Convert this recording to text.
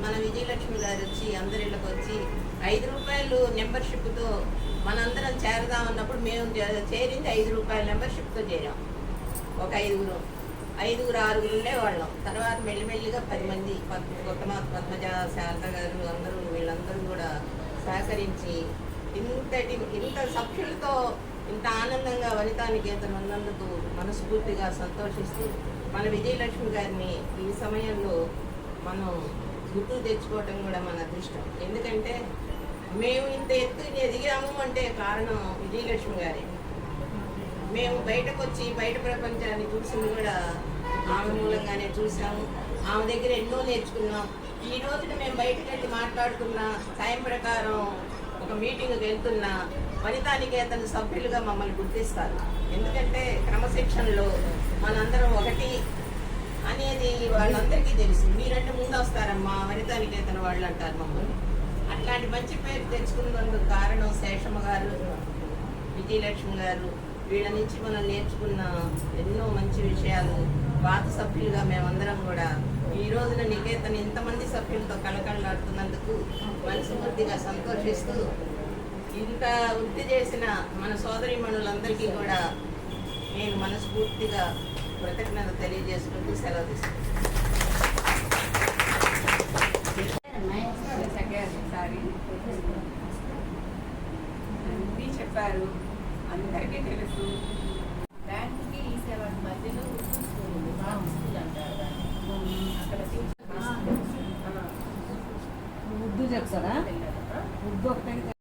మన విజయలక్ష్మి గారు వచ్చి అందరిళ్ళకి వచ్చి 5 రూపాయలు మెంబర్షిప్తో మనందరం చేరదామన్నప్పుడు మేము చేరింది 5 రూపాయల మెంబర్షిప్తో చేరాం. ఒక ఐదుగురు 6 ఉండేవాళ్ళం. తర్వాత మెల్లిమెల్లిగా 10 మంది పద్మజ, శారద గారు అందరూ వీళ్ళందరూ కూడా సహకరించి ఇంత సభ్యులతో ఇంత ఆనందంగా వనితా నికేతన్ ఉన్నందుకు మనస్ఫూర్తిగా సంతోషిస్తూ మన విజయలక్ష్మి గారిని ఈ సమయంలో మనం గుర్తు తెచ్చుకోవటం కూడా మన అదృష్టం. ఎందుకంటే మేము ఇంత ఎత్తు ఎదిగాము అంటే కారణం విజయలక్ష్మి గారే. మేము బయటకు వచ్చి బయట ప్రపంచాన్ని చూసింది కూడా ఆమె మూలంగానే చూసాము. ఆమె దగ్గర ఎన్నో నేర్చుకున్నాం. ఈ రోజున మేము బయటకు వెళ్ళి మాట్లాడుతున్న టైం ప్రకారం ఒక మీటింగ్కి వెళ్తున్న వనితా నికేతన్ సభ్యులుగా మమ్మల్ని గుర్తిస్తారు. ఎందుకంటే క్రమశిక్షణలో మనందరం ఒకటి అనేది వాళ్ళందరికీ తెలుసు. మీరంటే ముందు వస్తారమ్మా వనితా నికేతన్ వాళ్ళు అంటారు మమ్మల్ని. అట్లాంటి మంచి పేరు తెచ్చుకున్నందుకు కారణం శేషమ్మ గారు, విజయలక్ష్మి గారు. వీళ్ళ నుంచి మనం నేర్చుకున్న ఎన్నో మంచి విషయాలు. పాత సభ్యులుగా మేమందరం కూడా ఈ రోజున నికేతన్ ఇంతమంది సభ్యులతో కళకళలాడుతున్నందుకు మనస్ఫూర్తిగా సంతోషిస్తూ ఇంత వృద్ధి చేసిన మన సోదరీమణులందరికీ కూడా నేను మనస్ఫూర్తిగా కృతజ్ఞత తెలియజేసుకుంటూ సెలవు తీసుకుంటాను. చెప్పారు, అందరికీ తెలుసు. బ్యాంకుకి ఈ సేవ మధ్యలో అంటారు. అక్కడ ఉర్దూ చెప్తారా? ఉర్దూ ఒకటే